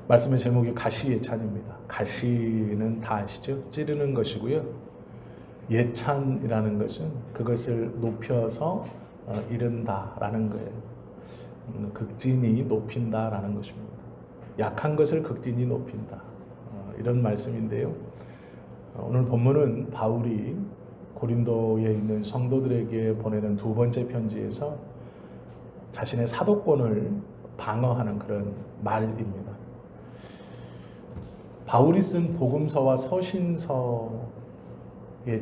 말씀의 제목이 가시예찬입니다. 가시는 다 아시죠? 찌르는 것이고요. 예찬이라는 것은 그것을 높여서 이른다라는 거예요. 극진히 높인다라는 것입니다. 약한 것을 극진히 높인다. 이런 말씀인데요. 오늘 본문은 바울이 고린도에 있는 성도들에게 보내는 두 번째 편지에서 자신의 사도권을 방어하는 그런 말입니다. 바울이 쓴 복음서와 서신서의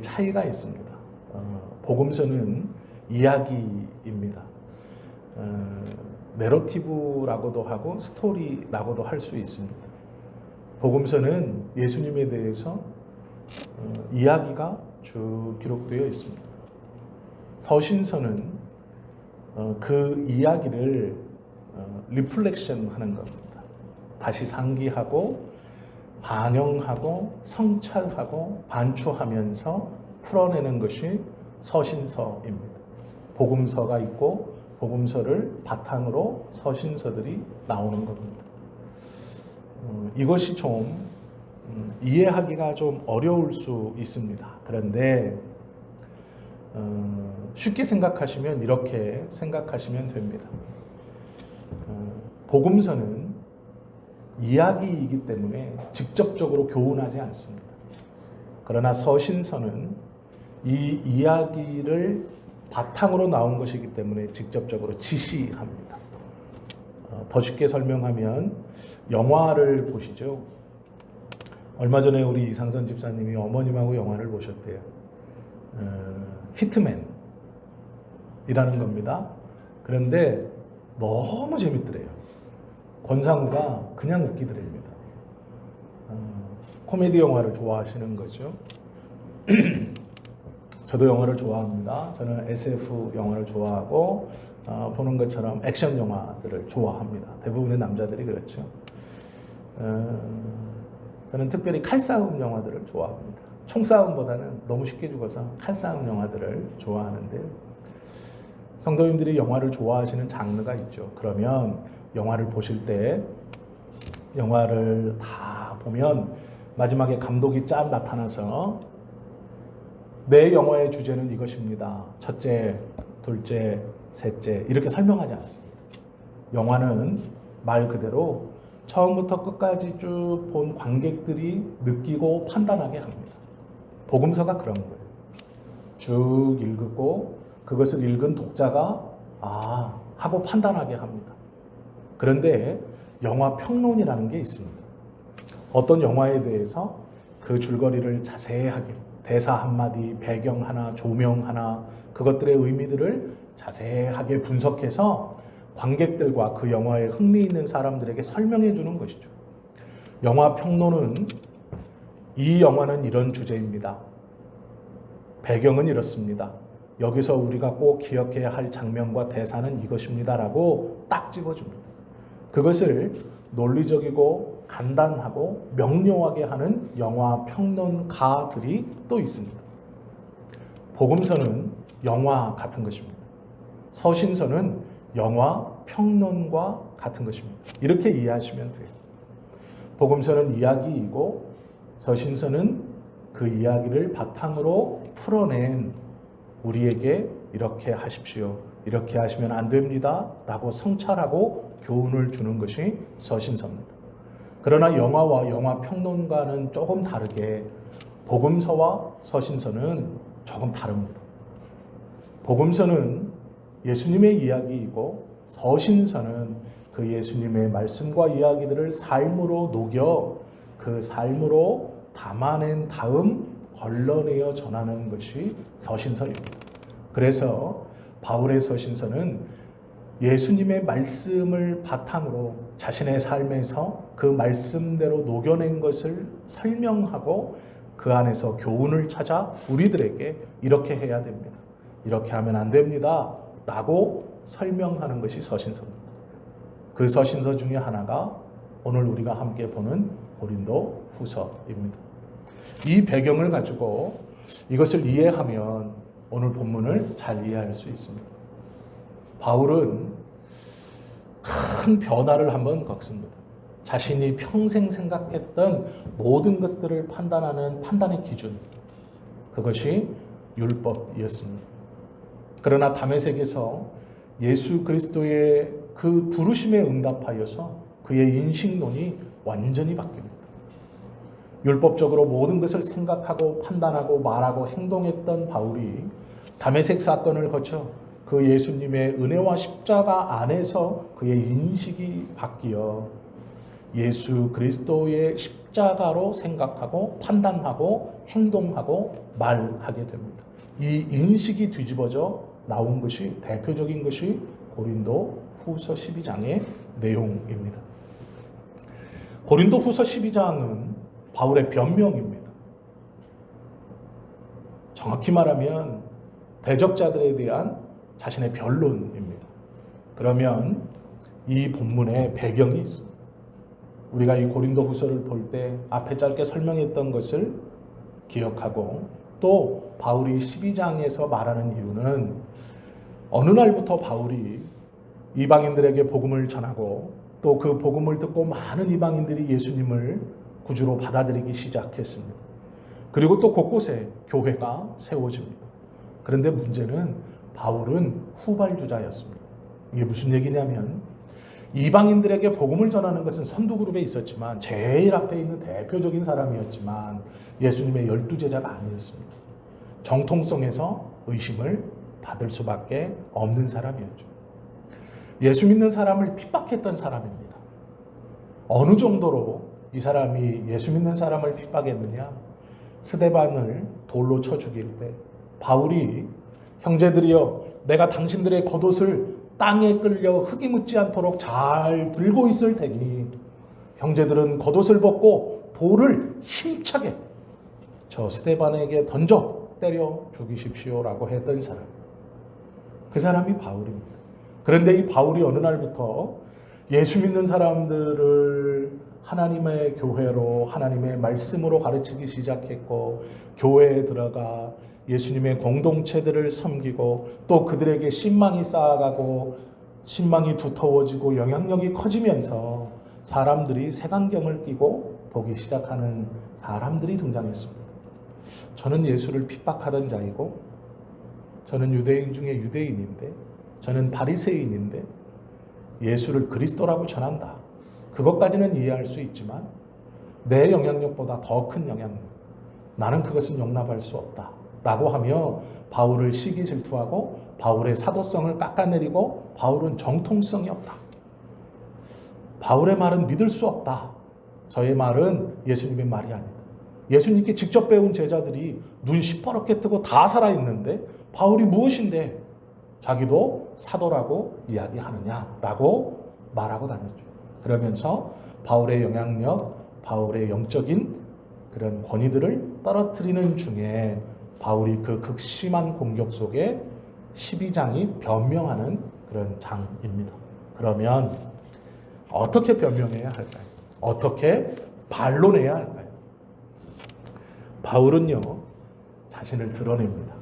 차이가 있습니다. 복음서는 이야기입니다. 내러티브라고도 하고 스토리라고도 할 수 있습니다. 복음서는 예수님에 대해서 이야기가 쭉 기록되어 있습니다. 서신서는 그 이야기를 리플렉션 하는 겁니다. 다시 상기하고 반영하고 성찰하고 반추하면서 풀어내는 것이 서신서입니다. 복음서가 있고 복음서를 바탕으로 서신서들이 나오는 겁니다. 이것이 좀 이해하기가 좀 어려울 수 있습니다. 그런데 쉽게 생각하시면 이렇게 생각하시면 됩니다. 복음서는 이야기이기 때문에 직접적으로 교훈하지 않습니다. 그러나 서신서는 이 이야기를 바탕으로 나온 것이기 때문에 직접적으로 지시합니다. 더 쉽게 설명하면 영화를 보시죠. 얼마 전에 우리 이상선 집사님이 어머님하고 영화를 보셨대요. 히트맨이라는 겁니다. 그런데 너무 재밌더래요. 권상우가 그냥 웃기더랍니다. 코미디 영화를 좋아하시는 거죠. 저도 영화를 좋아합니다. 저는 SF 영화를 좋아하고 보는 것처럼 액션 영화들을 좋아합니다. 대부분의 남자들이 그렇죠. 저는 특별히 칼싸움 영화들을 좋아합니다. 총싸움보다는 너무 쉽게 죽어서 칼싸움 영화들을 좋아하는데요. 성도님들이 영화를 좋아하시는 장르가 있죠. 그러면 영화를 보실 때 영화를 다 보면 마지막에 감독이 쫙 나타나서 내 영화의 주제는 이것입니다. 첫째, 둘째, 셋째 이렇게 설명하지 않습니다. 영화는 말 그대로 처음부터 끝까지 쭉 본 관객들이 느끼고 판단하게 합니다. 복음서가 그런 거예요. 쭉 읽고 그것을 읽은 독자가 하고 판단하게 합니다. 그런데 영화 평론이라는 게 있습니다. 어떤 영화에 대해서 그 줄거리를 자세하게 대사 한마디, 배경 하나, 조명 하나 그것들의 의미들을 자세하게 분석해서 관객들과 그 영화에 흥미 있는 사람들에게 설명해 주는 것이죠. 영화 평론은 이 영화는 이런 주제입니다. 배경은 이렇습니다. 여기서 우리가 꼭 기억해야 할 장면과 대사는 이것입니다라고 딱 집어줍니다. 그것을 논리적이고 간단하고 명료하게 하는 영화 평론가들이 또 있습니다. 복음서는 영화 같은 것입니다. 서신서는 영화 평론과 같은 것입니다. 이렇게 이해하시면 돼요. 복음서는 이야기이고 서신서는 그 이야기를 바탕으로 풀어낸 우리에게 이렇게 하십시오. 이렇게 하시면 안 됩니다. 라고 성찰하고 교훈을 주는 것이 서신서입니다. 그러나 영화와 영화 평론가는 조금 다르게 복음서와 서신서는 조금 다릅니다. 복음서는 예수님의 이야기이고 서신서는 그 예수님의 말씀과 이야기들을 삶으로 녹여 그 삶으로 담아낸 다음 걸러내어 전하는 것이 서신서입니다. 그래서 바울의 서신서는 예수님의 말씀을 바탕으로 자신의 삶에서 그 말씀대로 녹여낸 것을 설명하고 그 안에서 교훈을 찾아 우리들에게 이렇게 해야 됩니다. 이렇게 하면 안 됩니다. 라고 설명하는 것이 서신서입니다. 그 서신서 중에 하나가 오늘 우리가 함께 보는 고린도 후서입니다. 이 배경을 가지고 이것을 이해하면 오늘 본문을 잘 이해할 수 있습니다. 바울은 큰 변화를 한번 겪습니다. 자신이 평생 생각했던 모든 것들을 판단하는 판단의 기준, 그것이 율법이었습니다. 그러나 다메섹에서 예수 그리스도의 그 부르심에 응답하여서 그의 인식론이 완전히 바뀝니다. 율법적으로 모든 것을 생각하고 판단하고 말하고 행동했던 바울이 다메섹 사건을 거쳐 그 예수님의 은혜와 십자가 안에서 그의 인식이 바뀌어 예수 그리스도의 십자가로 생각하고 판단하고 행동하고 말하게 됩니다. 이 인식이 뒤집어져 나온 것이 대표적인 것이 고린도 후서 12장의 내용입니다. 고린도 후서 12장은 바울의 변명입니다. 정확히 말하면 대적자들에 대한 자신의 변론입니다. 그러면 이 본문에 배경이 있습니다. 우리가 이 고린도 후서를 볼 때 앞에 짧게 설명했던 것을 기억하고 또 바울이 12장에서 말하는 이유는 어느 날부터 바울이 이방인들에게 복음을 전하고 또 그 복음을 듣고 많은 이방인들이 예수님을 구주로 받아들이기 시작했습니다. 그리고 또 곳곳에 교회가 세워집니다. 그런데 문제는 바울은 후발주자였습니다. 이게 무슨 얘기냐면 이방인들에게 복음을 전하는 것은 선두그룹에 있었지만 제일 앞에 있는 대표적인 사람이었지만 예수님의 12제자가 아니었습니다. 정통성에서 의심을 받을 수밖에 없는 사람이었죠. 예수 믿는 사람을 핍박했던 사람입니다. 어느 정도로 이 사람이 예수 믿는 사람을 핍박했느냐? 스데반을 돌로 쳐 죽일 때 바울이 형제들이여 내가 당신들의 겉옷을 땅에 끌려 흙이 묻지 않도록 잘 들고 있을 테니 형제들은 겉옷을 벗고 돌을 힘차게 저 스데반에게 던져 때려 죽이십시오라고 했던 사람. 그 사람이 바울입니다. 그런데 이 바울이 어느 날부터 예수 믿는 사람들을 하나님의 교회로 하나님의 말씀으로 가르치기 시작했고 교회에 들어가 예수님의 공동체들을 섬기고 또 그들에게 신망이 쌓아가고 신망이 두터워지고 영향력이 커지면서 사람들이 색안경을 끼고 보기 시작하는 사람들이 등장했습니다. 저는 예수를 핍박하던 자이고 저는 유대인 중에 유대인인데 저는 바리새인인데 예수를 그리스도라고 전한다. 그것까지는 이해할 수 있지만 내 영향력보다 더 큰 영향력, 나는 그것은 용납할 수 없다 라고 하며 바울을 시기 질투하고 바울의 사도성을 깎아내리고 바울은 정통성이 없다. 바울의 말은 믿을 수 없다. 저의 말은 예수님의 말이 아니다. 예수님께 직접 배운 제자들이 눈 시퍼렇게 뜨고 다 살아있는데 바울이 무엇인데 자기도 사도라고 이야기하느냐라고 말하고 다녔죠. 그러면서 바울의 영향력, 바울의 영적인 그런 권위들을 떨어뜨리는 중에 바울이 그 극심한 공격 속에 12장이 변명하는 그런 장입니다. 그러면 어떻게 변명해야 할까요? 어떻게 반론해야 할까요? 바울은요, 자신을 드러냅니다.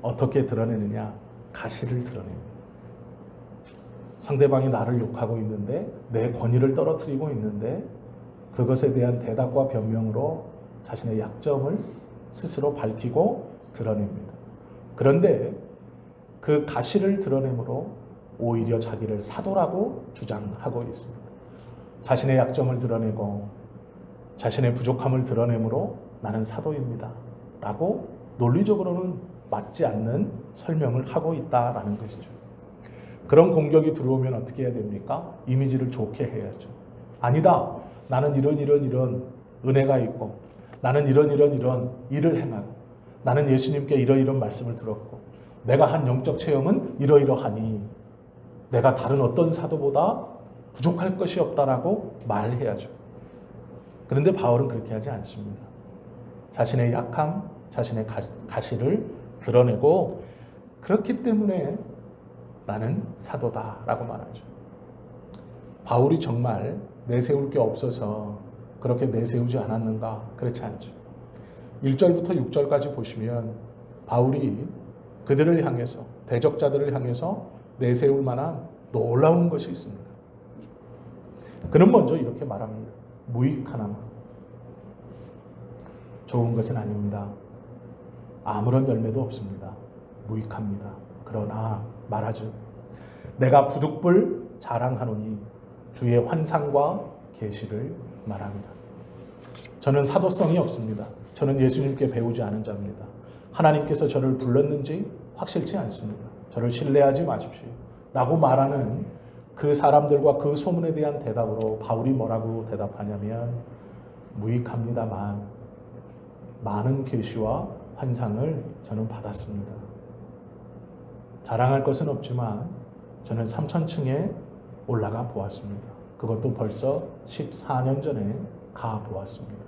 어떻게 드러내느냐? 가시를 드러냅니다. 상대방이 나를 욕하고 있는데 내 권위를 떨어뜨리고 있는데 그것에 대한 대답과 변명으로 자신의 약점을 스스로 밝히고 드러냅니다. 그런데 그 가시를 드러내므로 오히려 자기를 사도라고 주장하고 있습니다. 자신의 약점을 드러내고 자신의 부족함을 드러내므로 나는 사도입니다 라고 논리적으로는 맞지 않는 설명을 하고 있다라는 것이죠. 그런 공격이 들어오면 어떻게 해야 됩니까? 이미지를 좋게 해야죠. 아니다. 나는 이런 은혜가 있고 나는 이런 일을 행하고 나는 예수님께 이런 말씀을 들었고 내가 한 영적 체험은 이러이러하니 내가 다른 어떤 사도보다 부족할 것이 없다라고 말해야죠. 그런데 바울은 그렇게 하지 않습니다. 자신의 약함, 자신의 가시를 드러내고 그렇기 때문에 나는 사도다라고 말하죠. 바울이 정말 내세울 게 없어서 그렇게 내세우지 않았는가? 그렇지 않죠. 1절부터 6절까지 보시면 바울이 그들을 향해서 대적자들을 향해서 내세울 만한 놀라운 것이 있습니다. 그는 먼저 이렇게 말합니다. 무익하나마. 좋은 것은 아닙니다. 아무런 열매도 없습니다. 무익합니다. 그러나 말하죠. 내가 부득불 자랑하노니 주의 환상과 계시를 말합니다. 저는 사도성이 없습니다. 저는 예수님께 배우지 않은 자입니다. 하나님께서 저를 불렀는지 확실치 않습니다. 저를 신뢰하지 마십시오. 라고 말하는 그 사람들과 그 소문에 대한 대답으로 바울이 뭐라고 대답하냐면 무익합니다만 많은 계시와 환상을 저는 받았습니다. 자랑할 것은 없지만 저는 3000층에 올라가 보았습니다. 그것도 벌써 14년 전에 가 보았습니다.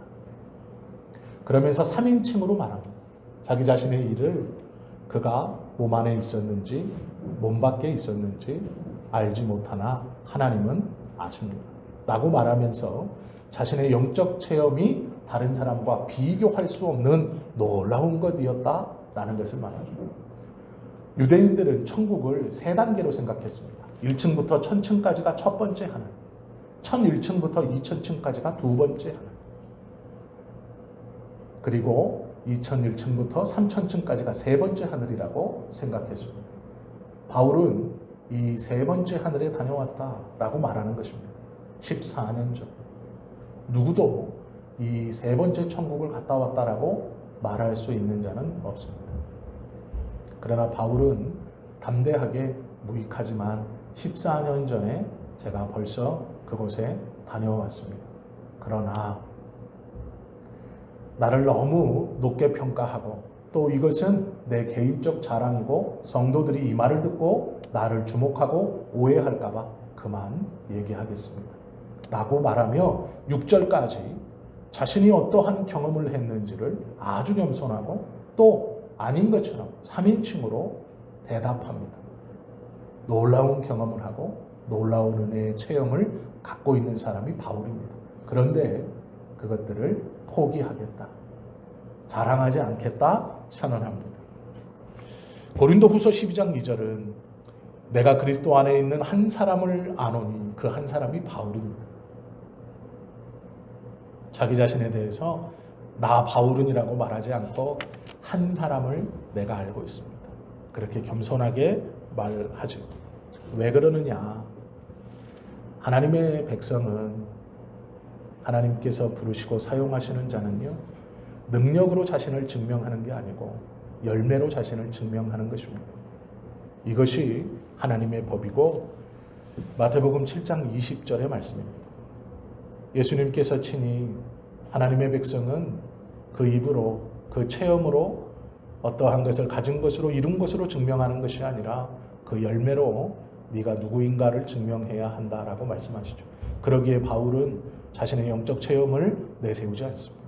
그러면서 3인칭으로 말합니다. 자기 자신의 일을 그가 몸 안에 있었는지 몸 밖에 있었는지 알지 못하나 하나님은 아십니다. 라고 말하면서 자신의 영적 체험이 다른 사람과 비교할 수 없는 놀라운 것이었다라는 것을 말하죠. 유대인들은 천국을 3단계로 생각했습니다. 1층부터 1000층까지가 첫 번째 하늘, 1001층부터 2000층까지가 두 번째 하늘, 그리고 2001층부터 3000층까지가 세 번째 하늘이라고 생각했습니다. 바울은 이 세 번째 하늘에 다녀왔다라고 말하는 것입니다. 14년 전. 누구도 이 세 번째 천국을 갔다 왔다라고 말할 수 있는 자는 없습니다. 그러나 바울은 담대하게 무익하지만 14년 전에 제가 벌써 그곳에 다녀왔습니다. 그러나 나를 너무 높게 평가하고 또 이것은 내 개인적 자랑이고 성도들이 이 말을 듣고 나를 주목하고 오해할까 봐 그만 얘기하겠습니다. 라고 말하며 6절까지 자신이 어떠한 경험을 했는지를 아주 겸손하고 또 아닌 것처럼 3인칭으로 대답합니다. 놀라운 경험을 하고 놀라운 은혜의 체험을 갖고 있는 사람이 바울입니다. 그런데 그것들을 포기하겠다, 자랑하지 않겠다 선언합니다. 고린도후서 12장 2절은 내가 그리스도 안에 있는 한 사람을 아노니 그 한 사람이 바울입니다. 자기 자신에 대해서 나 바울은이라고 말하지 않고 한 사람을 내가 알고 있습니다. 그렇게 겸손하게 말하죠. 왜 그러느냐? 하나님의 백성은 하나님께서 부르시고 사용하시는 자는요, 능력으로 자신을 증명하는 게 아니고 열매로 자신을 증명하는 것입니다. 이것이 하나님의 법이고 마태복음 7장 20절의 말씀입니다. 예수님께서 친히 하나님의 백성은 그 입으로 그 체험으로 어떠한 것을 가진 것으로 이룬 것으로 증명하는 것이 아니라 그 열매로 네가 누구인가를 증명해야 한다라고 말씀하시죠. 그러기에 바울은 자신의 영적 체험을 내세우지 않습니다.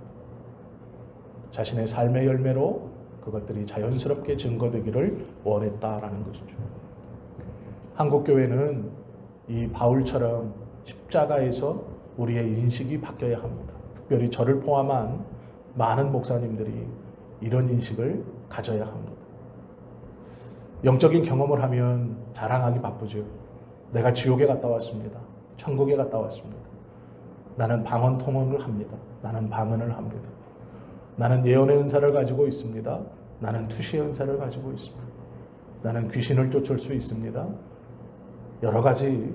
자신의 삶의 열매로 그것들이 자연스럽게 증거되기를 원했다라는 것이죠. 한국교회는 이 바울처럼 십자가에서 우리의 인식이 바뀌어야 합니다. 특별히 저를 포함한 많은 목사님들이 이런 인식을 가져야 합니다. 영적인 경험을 하면 자랑하기 바쁘죠. 내가 지옥에 갔다 왔습니다. 천국에 갔다 왔습니다. 나는 방언 통언을 합니다. 나는 방언을 합니다. 나는 예언의 은사를 가지고 있습니다. 나는 투시의 은사를 가지고 있습니다. 나는 귀신을 쫓을 수 있습니다. 여러 가지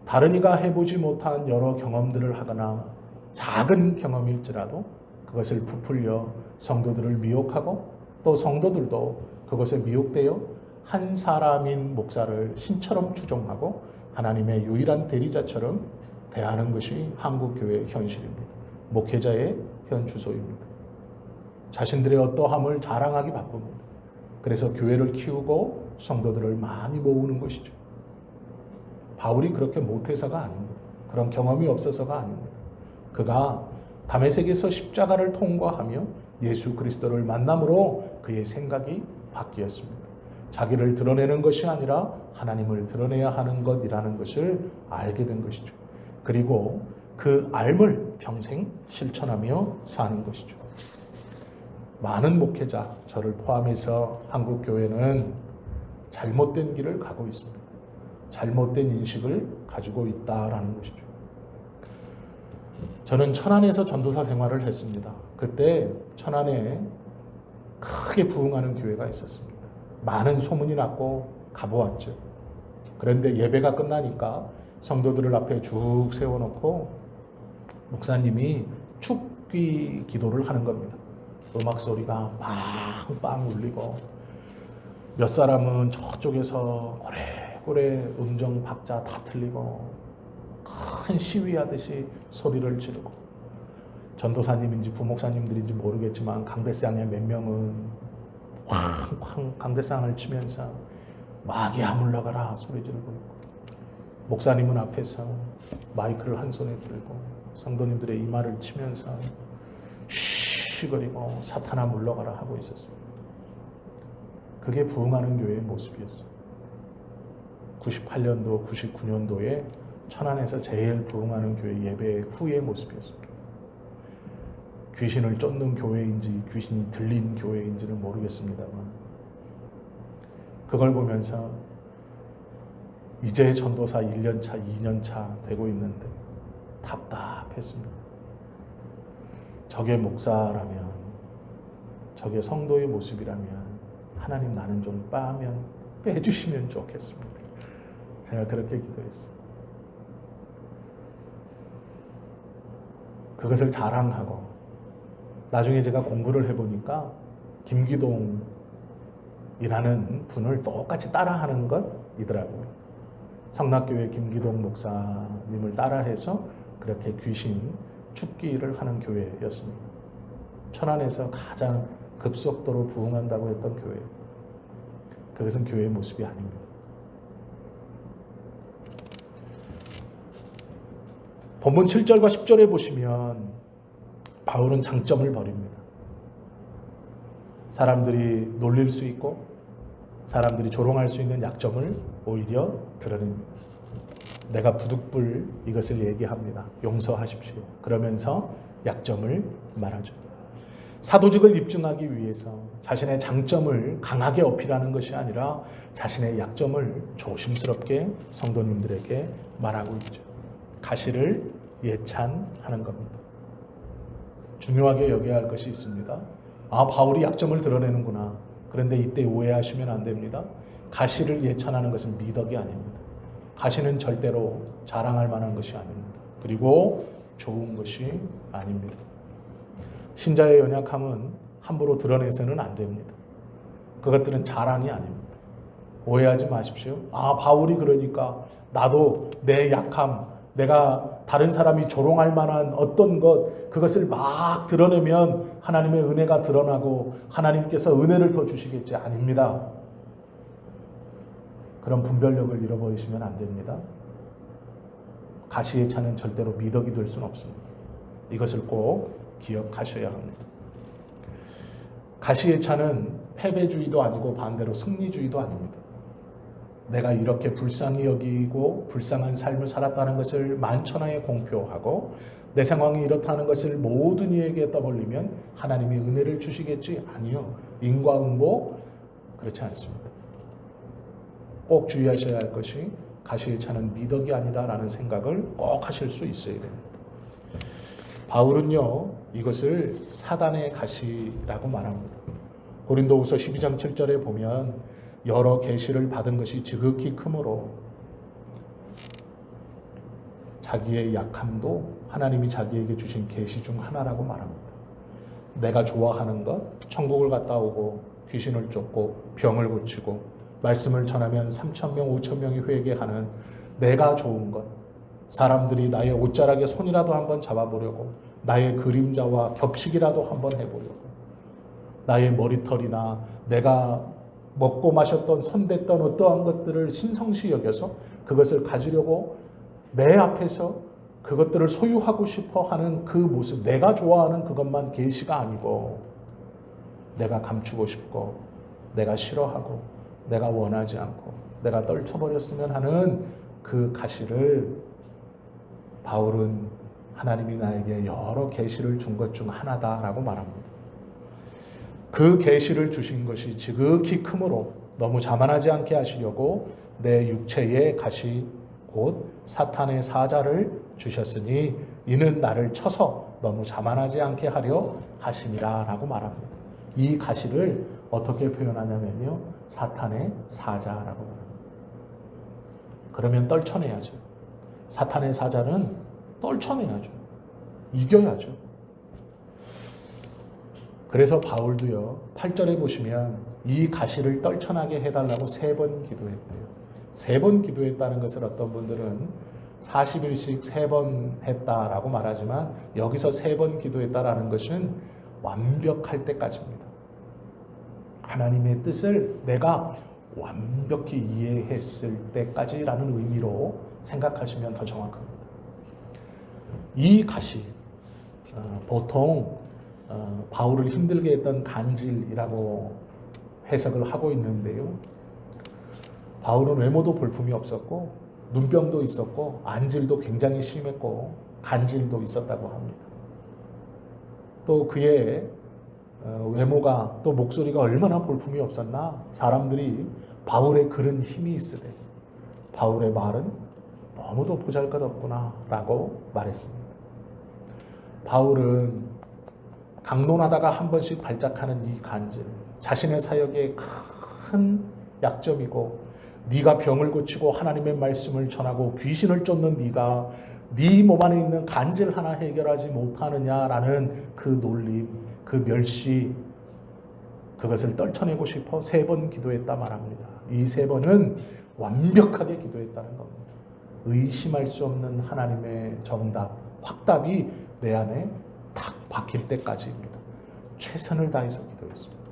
다른 이가 해보지 못한 여러 경험들을 하거나 작은 경험일지라도 그것을 부풀려 성도들을 미혹하고 또 성도들도 그것에 미혹되어 한 사람인 목사를 신처럼 추종하고 하나님의 유일한 대리자처럼 대하는 것이 한국교회의 현실입니다. 목회자의 현 주소입니다. 자신들의 어떠함을 자랑하기 바쁩니다. 그래서 교회를 키우고 성도들을 많이 모으는 것이죠. 바울이 그렇게 못해서가 아닙니다. 그런 경험이 없어서가 아닙니다. 그가 다메섹에서 십자가를 통과하며 예수 그리스도를 만남으로 그의 생각이 바뀌었습니다. 자기를 드러내는 것이 아니라 하나님을 드러내야 하는 것이라는 것을 알게 된 것이죠. 그리고 그 알을 평생 실천하며 사는 것이죠. 많은 목회자, 저를 포함해서 한국교회는 잘못된 길을 가고 있습니다. 잘못된 인식을 가지고 있다라는 것이죠. 저는 천안에서 전도사 생활을 했습니다. 그때 천안에 크게 부흥하는 교회가 있었습니다. 많은 소문이 났고 가보았죠. 그런데 예배가 끝나니까 성도들을 앞에 쭉 세워놓고 목사님이 축기 기도를 하는 겁니다. 음악 소리가 빵빵 울리고 몇 사람은 저쪽에서 고래고래 음정 박자 다 틀리고 큰 시위하듯이 소리를 지르고 전도사님인지 부목사님들인지 모르겠지만 강대상의 몇 명은 쾅쾅 강대상을 치면서 마귀야 물러가라 소리 지르고 있고 목사님은 앞에서 마이크를 한 손에 들고 성도님들의 이마를 치면서 쉬거리고 사탄아 물러가라 하고 있었습니다. 그게 부흥하는 교회의 모습이었어요. 98년도, 99년도에 천안에서 제일 부흥하는 교회 예배 후의 모습이었습니다. 귀신을 쫓는 교회인지 귀신이 들린 교회인지는 모르겠습니다만 그걸 보면서 이제 전도사 1년차, 2년차 되고 있는데 답답했습니다. 저게 목사라면, 저게 성도의 모습이라면 하나님 나는 좀 빼주시면 좋겠습니다. 제가 그렇게 기도했어요. 그것을 자랑하고 나중에 제가 공부를 해보니까 김기동이라는 분을 똑같이 따라하는 것이더라고요. 성락교회 김기동 목사님을 따라해서 그렇게 귀신 축기를 하는 교회였습니다. 천안에서 가장 급속도로 부흥한다고 했던 교회. 그것은 교회의 모습이 아닙니다. 본문 7절과 10절에 보시면 바울은 장점을 버립니다. 사람들이 놀릴 수 있고 사람들이 조롱할 수 있는 약점을 오히려 드러냅니다. 내가 부득불 이것을 얘기합니다. 용서하십시오. 그러면서 약점을 말하죠. 사도직을 입증하기 위해서 자신의 장점을 강하게 어필하는 것이 아니라 자신의 약점을 조심스럽게 성도님들에게 말하고 있죠. 가시를 예찬하는 겁니다. 중요하게 여겨야 할 것이 있습니다. 바울이 약점을 드러내는구나. 그런데 이때 오해하시면 안 됩니다. 가시를 예찬하는 것은 미덕이 아닙니다. 가시는 절대로 자랑할 만한 것이 아닙니다. 그리고 좋은 것이 아닙니다. 신자의 연약함은 함부로 드러내서는 안 됩니다. 그것들은 자랑이 아닙니다. 오해하지 마십시오. 바울이 그러니까 나도 내 약함, 내가 다른 사람이 조롱할 만한 어떤 그것을 막 드러내면 하나님의 은혜가 드러나고 하나님께서 은혜를 더 주시겠지. 아닙니다. 그런 분별력을 잃어버리시면 안 됩니다. 가시의 차는 절대로 미덕이 될 수는 없습니다. 이것을 꼭 기억하셔야 합니다. 가시의 차는 패배주의도 아니고 반대로 승리주의도 아닙니다. 내가 이렇게 불쌍히 여기고 불쌍한 삶을 살았다는 것을 만천하에 공표하고 내 상황이 이렇다는 것을 모든 이에게 떠벌리면 하나님이 은혜를 주시겠지? 아니요. 인과응보 그렇지 않습니다. 꼭 주의하셔야 할 것이 가시의 차는 미덕이 아니다라는 생각을 꼭 하실 수 있어야 됩니다. 바울은요 이것을 사단의 가시라고 말합니다. 고린도후서 12장 7절에 보면 여러 계시를 받은 것이 지극히 크므로 자기의 약함도 하나님이 자기에게 주신 계시 중 하나라고 말합니다. 내가 좋아하는 것, 천국을 갔다 오고 귀신을 쫓고 병을 고치고 말씀을 전하면 3,000명, 5,000명이 회개하는 내가 좋은 것, 사람들이 나의 옷자락에 손이라도 한번 잡아보려고 나의 그림자와 겹치기라도 한번 해보려고 나의 머리털이나 내가 먹고 마셨던 손댔던 어떠한 것들을 신성시 여겨서 그것을 가지려고 내 앞에서 그것들을 소유하고 싶어 하는 그 모습, 내가 좋아하는 그것만 계시가 아니고 내가 감추고 싶고 내가 싫어하고 내가 원하지 않고 내가 떨쳐버렸으면 하는 그 가시를 바울은 하나님이 나에게 여러 계시를 준 것 중 하나다라고 말합니다. 그 계시를 주신 것이 지극히 크므로 너무 자만하지 않게 하시려고 내 육체의 가시 곧 사탄의 사자를 주셨으니 이는 나를 쳐서 너무 자만하지 않게 하려 하심이라 라고 말합니다. 이 가시를 어떻게 표현하냐면요, 사탄의 사자라고 말합니다. 그러면 떨쳐내야죠. 사탄의 사자는 떨쳐내야죠. 이겨야죠. 그래서 바울도요, 8절에 보시면 이 가시를 떨쳐나게 해달라고 3번 기도했대요. 3번 기도했다는 것을 어떤 분들은 40일씩 3번 했다라고 말하지만, 여기서 3번 기도했다라는 것은 완벽할 때까지입니다. 하나님의 뜻을 내가 완벽히 이해했을 때까지라는 의미로 생각하시면 더 정확합니다. 이 가시, 보통 바울을 힘들게 했던 간질이라고 해석을 하고 있는데요, 바울은 외모도 볼품이 없었고 눈병도 있었고 안질도 굉장히 심했고 간질도 있었다고 합니다. 또 그의 외모가, 또 목소리가 얼마나 볼품이 없었나. 사람들이 바울의 그런 힘이 있으되 바울의 말은 너무도 보잘것없구나 라고 말했습니다. 바울은 강론하다가 한 번씩 발작하는 이 간질, 자신의 사역의 큰 약점이고, 네가 병을 고치고 하나님의 말씀을 전하고 귀신을 쫓는 네가 네 몸 안에 있는 간질 하나 해결하지 못하느냐라는 그 놀림, 그 멸시, 그것을 떨쳐내고 싶어 3번 기도했다 말합니다. 이 3번은 완벽하게 기도했다는 겁니다. 의심할 수 없는 하나님의 정답, 확답이 내 안에 탁 박힐 때까지입니다. 최선을 다해서 기도했습니다.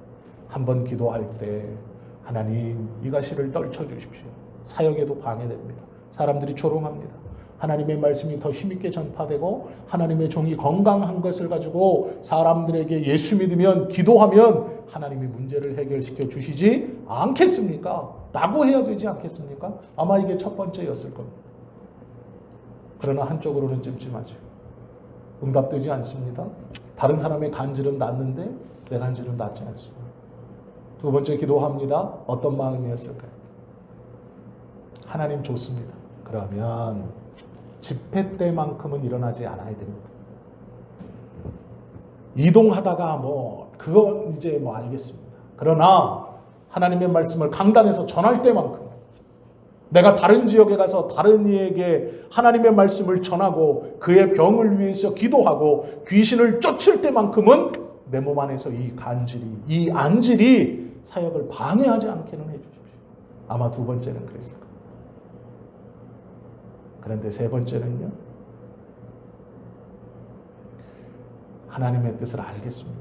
한번 기도할 때 하나님 이 가시를 떨쳐주십시오. 사역에도 방해됩니다. 사람들이 조롱합니다. 하나님의 말씀이 더 힘있게 전파되고 하나님의 종이 건강한 것을 가지고 사람들에게 예수 믿으면, 기도하면 하나님이 문제를 해결시켜 주시지 않겠습니까? 라고 해야 되지 않겠습니까? 아마 이게 첫 번째였을 겁니다. 그러나 한쪽으로는 찜찜하죠. 응답되지 않습니다. 다른 사람의 간질은 낫는데 내 간질은 낫지 않습니다. 2번째 기도합니다. 어떤 마음이었을까요? 하나님 좋습니다. 그러면 집회 때만큼은 일어나지 않아야 됩니다. 이동하다가 그건 이제 알겠습니다. 그러나 하나님의 말씀을 강단에서 전할 때만큼, 내가 다른 지역에 가서 다른 이에게 하나님의 말씀을 전하고 그의 병을 위해서 기도하고 귀신을 쫓을 때만큼은 내 몸 안에서 이 간질이, 이 안질이 사역을 방해하지 않게는 해주십시오. 아마 2번째는 그랬을 겁니다. 그런데 3번째는요, 하나님의 뜻을 알겠습니다.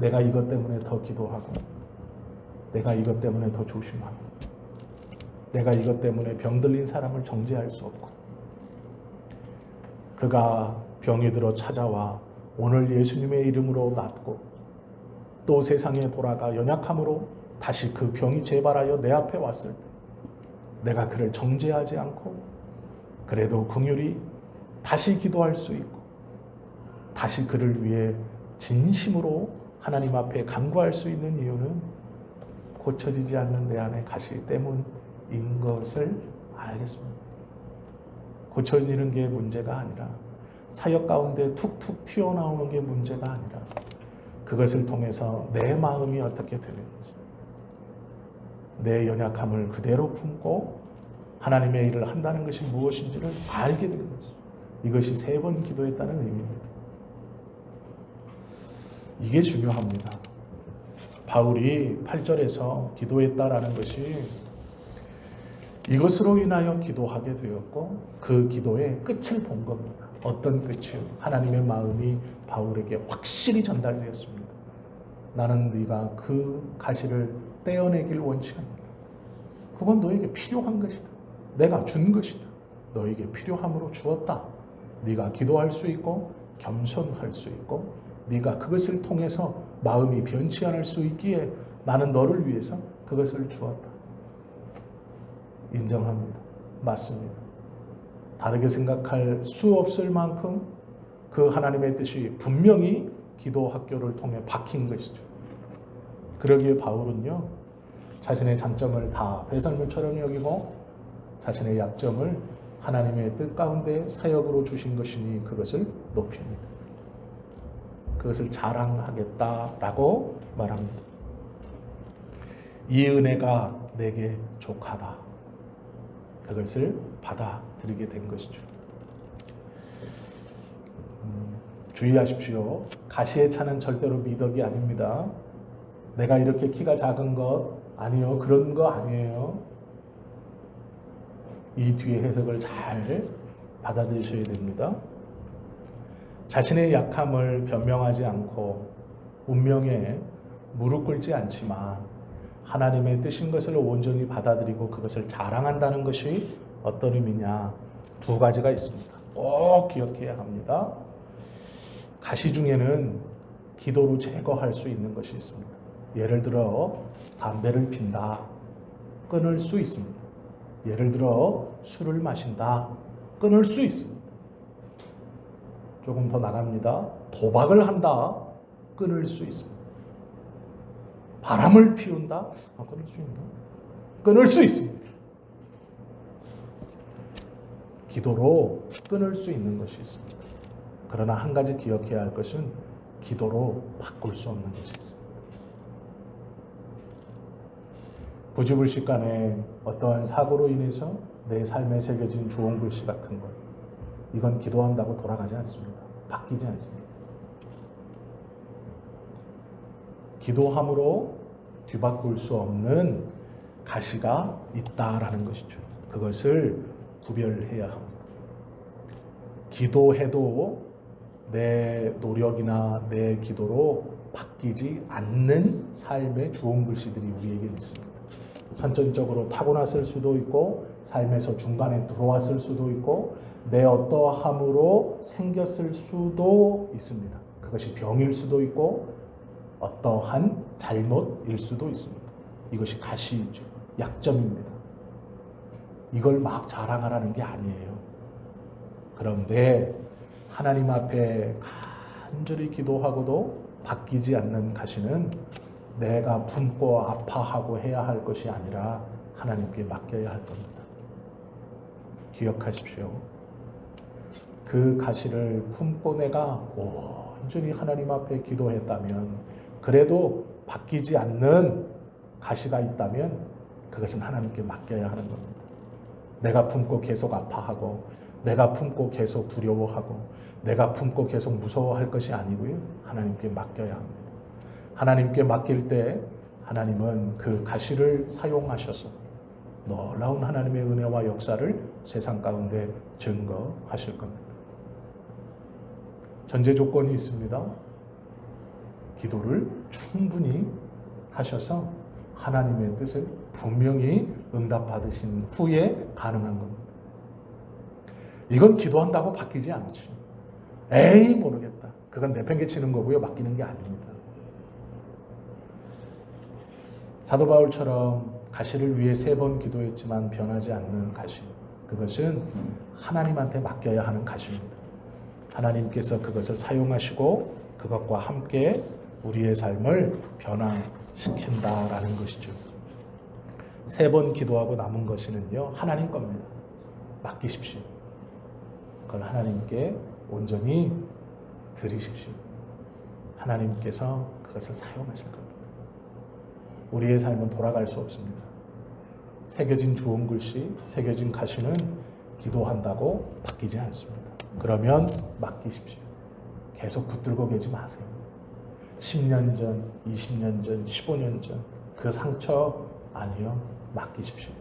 내가 이것 때문에 더 기도하고, 내가 이것 때문에 더 조심하고, 내가 이것 때문에 병들린 사람을 정죄할 수 없고, 그가 병이 들어 찾아와 오늘 예수님의 이름으로 낫고 또 세상에 돌아가 연약함으로 다시 그 병이 재발하여 내 앞에 왔을 때 내가 그를 정죄하지 않고 그래도 긍휼히 다시 기도할 수 있고 다시 그를 위해 진심으로 하나님 앞에 간구할 수 있는 이유는 고쳐지지 않는 내 안의 가시 때문인 것을 알겠습니다. 고쳐지는 게 문제가 아니라 사역 가운데 툭툭 튀어나오는 게 문제가 아니라 그것을 통해서 내 마음이 어떻게 되는지, 내 연약함을 그대로 품고 하나님의 일을 한다는 것이 무엇인지를 알게 되는 거죠. 이것이 3번 기도했다는 의미입니다. 이게 중요합니다. 바울이 8절에서 기도했다라는 것이 이것으로 인하여 기도하게 되었고 그 기도의 끝을 본 겁니다. 어떤 끝이요? 하나님의 마음이 바울에게 확실히 전달되었습니다. 나는 네가 그 가시를 떼어내길 원치 않는다. 그건 너에게 필요한 것이다. 내가 준 것이다. 너에게 필요함으로 주었다. 네가 기도할 수 있고 겸손할 수 있고 네가 그것을 통해서 마음이 변치 않을 수 있기에 나는 너를 위해서 그것을 주었다. 인정합니다. 맞습니다. 다르게 생각할 수 없을 만큼 그 하나님의 뜻이 분명히 기도 학교를 통해 박힌 것이죠. 그러기에 바울은요, 자신의 장점을 다 배설물처럼 여기고 자신의 약점을 하나님의 뜻 가운데 사역으로 주신 것이니 그것을 높입니다. 그것을 자랑하겠다라고 말합니다. 이 은혜가 내게 족하다. 그것을 받아들이게 된 것이죠. 주의하십시오. 가시의 차는 절대로 미덕이 아닙니다. 내가 이렇게 키가 작은 것 아니요. 그런 거 아니에요. 이 뒤에 해석을 잘 받아들이셔야 됩니다. 자신의 약함을 변명하지 않고 운명에 무릎 꿇지 않지만 하나님의 뜻인 것을 온전히 받아들이고 그것을 자랑한다는 것이 어떤 의미냐? 두 가지가 있습니다. 꼭 기억해야 합니다. 가시 중에는 기도로 제거할 수 있는 것이 있습니다. 예를 들어 담배를 핀다. 끊을 수 있습니다. 예를 들어 술을 마신다. 끊을 수 있습니다. 조금 더 나갑니다. 도박을 한다. 끊을 수 있습니다. 바람을 피운다. 끊을 수 있나? 끊을 수 있습니다. 기도로 끊을 수 있는 것이 있습니다. 그러나 한 가지 기억해야 할 것은 기도로 바꿀 수 없는 것이 있습니다. 부지불식간에 어떠한 사고로 인해서 내 삶에 새겨진 주홍글씨 같은 것, 이건 기도한다고 돌아가지 않습니다. 바뀌지 않습니다. 기도함으로 뒤바꿀 수 없는 가시가 있다라는 것이죠. 그것을 구별해야 합니다. 기도해도 내 노력이나 내 기도로 바뀌지 않는 삶의 주홍글씨들이 우리에게 있습니다. 선천적으로 타고났을 수도 있고 삶에서 중간에 들어왔을 수도 있고 내 어떠함으로 생겼을 수도 있습니다. 그것이 병일 수도 있고 어떠한 잘못일 수도 있습니다. 이것이 가시이죠. 약점입니다. 이걸 막 자랑하라는 게 아니에요. 그런데 하나님 앞에 간절히 기도하고도 바뀌지 않는 가시는 내가 품고 아파하고 해야 할 것이 아니라 하나님께 맡겨야 할 겁니다. 기억하십시오. 그 가시를 품고 내가 온전히 하나님 앞에 기도했다면, 그래도 바뀌지 않는 가시가 있다면 그것은 하나님께 맡겨야 하는 겁니다. 내가 품고 계속 아파하고 내가 품고 계속 두려워하고 내가 품고 계속 무서워할 것이 아니고요. 하나님께 맡겨야 합니다. 하나님께 맡길 때 하나님은 그 가시를 사용하셔서 놀라운 하나님의 은혜와 역사를 세상 가운데 증거하실 겁니다. 전제 조건이 있습니다. 기도를 충분히 하셔서 하나님의 뜻을 분명히 응답받으신 후에 가능한 겁니다. 이건 기도한다고 바뀌지 않지. 에이 모르겠다. 그건 내팽개치는 거고요. 맡기는 게 아닙니다. 사도 바울처럼 가시를 위해 3번 기도했지만 변하지 않는 가시. 그것은 하나님한테 맡겨야 하는 가시입니다. 하나님께서 그것을 사용하시고 그것과 함께 우리의 삶을 변화시킨다라는 것이죠. 3번 기도하고 남은 것이는요, 하나님 겁니다. 맡기십시오. 그걸 하나님께 온전히 드리십시오. 하나님께서 그것을 사용하실 겁니다. 우리의 삶은 돌아갈 수 없습니다. 새겨진 주홍글씨, 새겨진 가시는 기도한다고 바뀌지 않습니다. 그러면 맡기십시오. 계속 붙들고 계지 마세요. 10년 전, 20년 전, 15년 전 그 상처 아니요. 맡기십시오.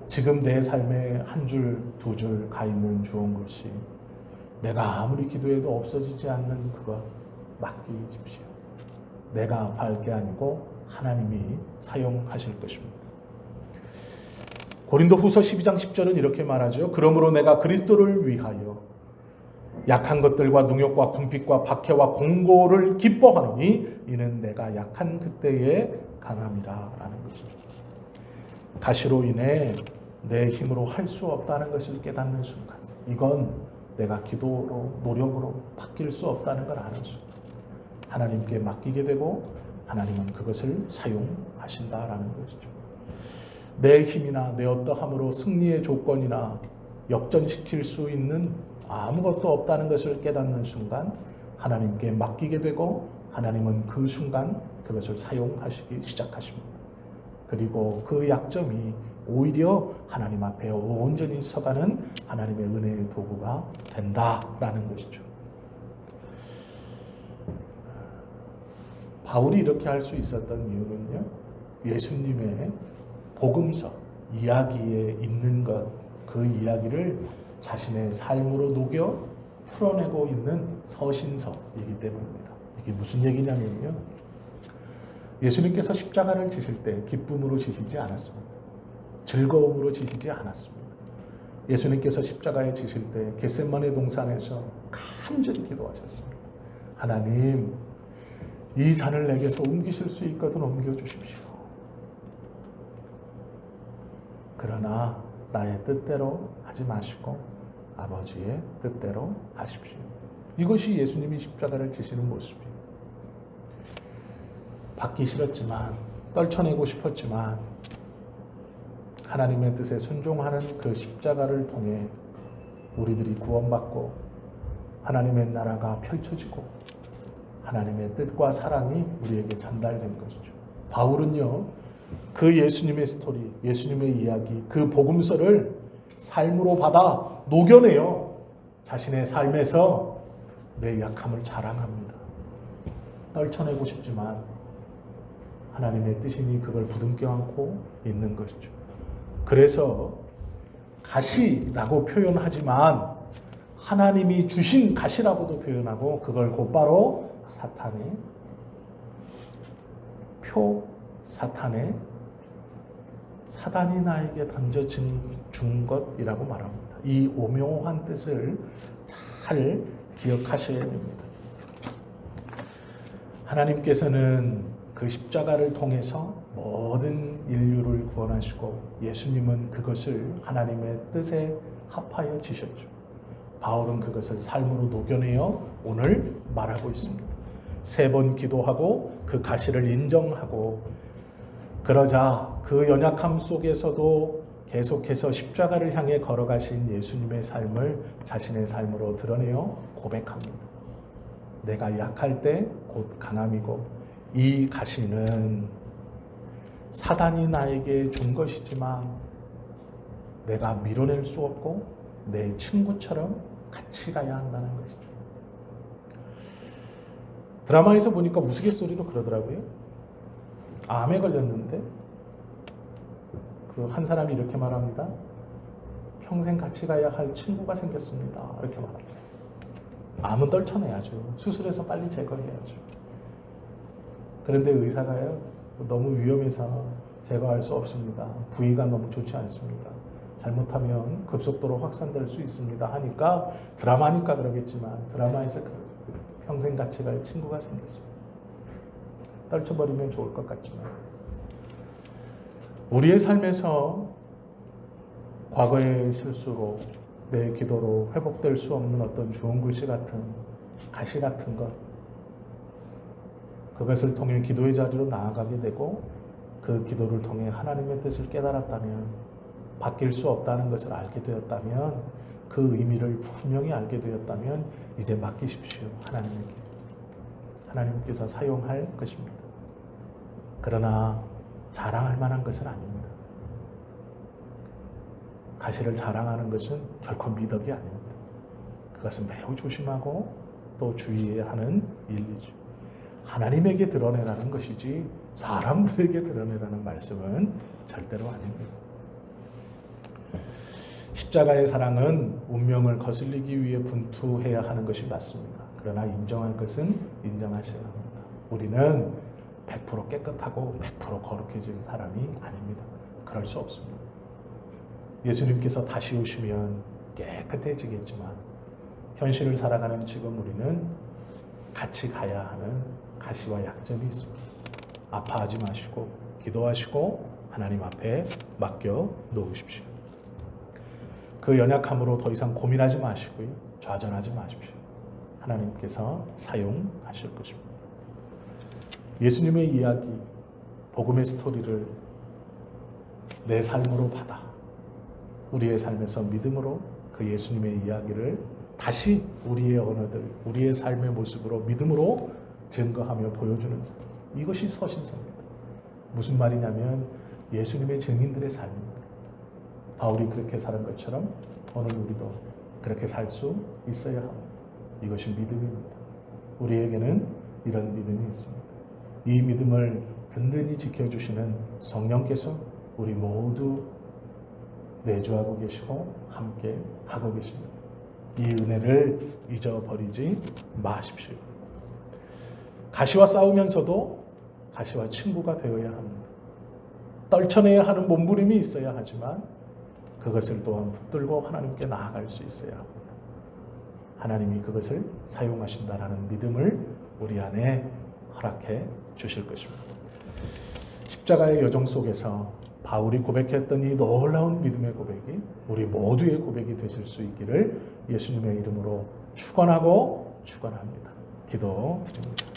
지금 내 삶에 한 줄, 두 줄 가 있는 주홍글씨, 내가 아무리 기도해도 없어지지 않는 그것 맡기십시오. 내가 아파할 게 아니고 하나님이 사용하실 것입니다. 고린도후서 12장 10절은 이렇게 말하죠. 그러므로 내가 그리스도를 위하여 약한 것들과 능욕과 궁핍과 박해와 공고를 기뻐하노니 이는 내가 약한 그때에 강함이라 라는 것이죠. 가시로 인해 내 힘으로 할 수 없다는 것을 깨닫는 순간, 이건 내가 기도로 노력으로 바뀔 수 없다는 걸 아는 순간 하나님께 맡기게 되고 하나님은 그것을 사용하신다라는 것이죠. 내 힘이나 내 어떠함으로 승리의 조건이나 역전시킬 수 있는 아무것도 없다는 것을 깨닫는 순간 하나님께 맡기게 되고 하나님은 그 순간 그것을 사용하시기 시작하십니다. 그리고 그 약점이 오히려 하나님 앞에 온전히 서가는 하나님의 은혜의 도구가 된다라는 것이죠. 바울이 이렇게 할 수 있었던 이유는요, 예수님의 복음서 이야기에 있는 것, 그 이야기를 자신의 삶으로 녹여 풀어내고 있는 서신서이기 때문입니다. 이게 무슨 얘기냐면요, 예수님께서 십자가를 지실 때 기쁨으로 지시지 않았습니다. 즐거움으로 지시지 않았습니다. 예수님께서 십자가에 지실 때 겟세마네 동산에서 간절히 기도하셨습니다. 하나님, 이 잔을 내게서 옮기실 수 있거든 옮겨주십시오. 그러나 나의 뜻대로 하지 마시고 아버지의 뜻대로 하십시오. 이것이 예수님이 십자가를 지시는 모습이에요. 받기 싫었지만, 떨쳐내고 싶었지만 하나님의 뜻에 순종하는 그 십자가를 통해 우리들이 구원받고 하나님의 나라가 펼쳐지고 하나님의 뜻과 사랑이 우리에게 전달된 것이죠. 바울은요, 그 예수님의 스토리, 예수님의 이야기, 그 복음서를 삶으로 받아 녹여내요. 자신의 삶에서 내 약함을 자랑합니다. 떨쳐내고 싶지만 하나님의 뜻이니 그걸 부둥켜 안고 있는 것이죠. 그래서 가시라고 표현하지만 하나님이 주신 가시라고도 표현하고 그걸 곧바로 사탄의 사단이 나에게 던져준 것이라고 말합니다. 이 오묘한 뜻을 잘 기억하셔야 됩니다. 하나님께서는 그 십자가를 통해서 모든 인류를 구원하시고 예수님은 그것을 하나님의 뜻에 합하여 지셨죠. 바울은 그것을 삶으로 녹여내어 오늘 말하고 있습니다. 3번 기도하고 그 가시를 인정하고 그러자 그 연약함 속에서도 계속해서 십자가를 향해 걸어가신 예수님의 삶을 자신의 삶으로 드러내어 고백합니다. 내가 약할 때 곧 강함이고 이 가시는 사단이 나에게 준 것이지만 내가 밀어낼 수 없고 내 친구처럼 같이 가야 한다는 것이죠. 드라마에서 보니까 우스갯소리로 그러더라고요. 암에 걸렸는데 그 한 사람이 이렇게 말합니다. 평생 같이 가야 할 친구가 생겼습니다. 이렇게 말합니다. 암은 떨쳐내야죠. 수술해서 빨리 제거해야죠. 그런데 의사가요, 너무 위험해서 제거할 수 없습니다. 부위가 너무 좋지 않습니다. 잘못하면 급속도로 확산될 수 있습니다. 하니까 드라마니까 그러겠지만 드라마에서 평생 같이 갈 친구가 생겼습니다. 떨쳐버리면 좋을 것 같지만 우리의 삶에서 과거의 실수로 내 기도로 회복될 수 없는 어떤 주홍 글씨 같은 가시 같은 것, 그것을 통해 기도의 자리로 나아가게 되고 그 기도를 통해 하나님의 뜻을 깨달았다면, 바뀔 수 없다는 것을 알게 되었다면, 그 의미를 분명히 알게 되었다면 이제 맡기십시오. 하나님에게. 하나님께서 사용할 것입니다. 그러나 자랑할 만한 것은 아닙니다. 가시를 자랑하는 것은 결코 미덕이 아닙니다. 그것은 매우 조심하고 또 주의해야 하는 일이죠. 하나님에게 드러내라는 것이지 사람들에게 드러내라는 말씀은 절대로 아닙니다. 십자가의 사랑은 운명을 거슬리기 위해 분투해야 하는 것이 맞습니다. 그러나 인정할 것은 인정하셔야 합니다. 우리는 100% 깨끗하고 100% 거룩해진 사람이 아닙니다. 그럴 수 없습니다. 예수님께서 다시 오시면 깨끗해지겠지만 현실을 살아가는 지금 우리는 같이 가야 하는 가시와 약점이 있습니다. 아파하지 마시고 기도하시고 하나님 앞에 맡겨 놓으십시오. 그 연약함으로 더 이상 고민하지 마시고요. 좌절하지 마십시오. 하나님께서 사용하실 것입니다. 예수님의 이야기, 복음의 스토리를 내 삶으로 받아 우리의 삶에서 믿음으로 그 예수님의 이야기를 다시 우리의 언어들, 우리의 삶의 모습으로 믿음으로 증거하며 보여주는 삶. 이것이 서신서입니다. 무슨 말이냐면 예수님의 증인들의 삶입니다. 바울이 그렇게 사는 것처럼 오늘 우리도 그렇게 살 수 있어야 합니다. 이것이 믿음입니다. 우리에게는 이런 믿음이 있습니다. 이 믿음을 든든히 지켜주시는 성령께서 우리 모두 내주하고 계시고 함께 하고 계십니다. 이 은혜를 잊어버리지 마십시오. 가시와 싸우면서도 가시와 친구가 되어야 합니다. 떨쳐내야 하는 몸부림이 있어야 하지만 그것을 또한 붙들고 하나님께 나아갈 수 있어야 합니다. 하나님이 그것을 사용하신다라는 믿음을 우리 안에 허락해 주실 것입니다. 십자가의 여정 속에서 바울이 고백했던 이 놀라운 믿음의 고백이 우리 모두의 고백이 되실 수 있기를 예수님의 이름으로 축원하고 축원합니다. 기도드립니다.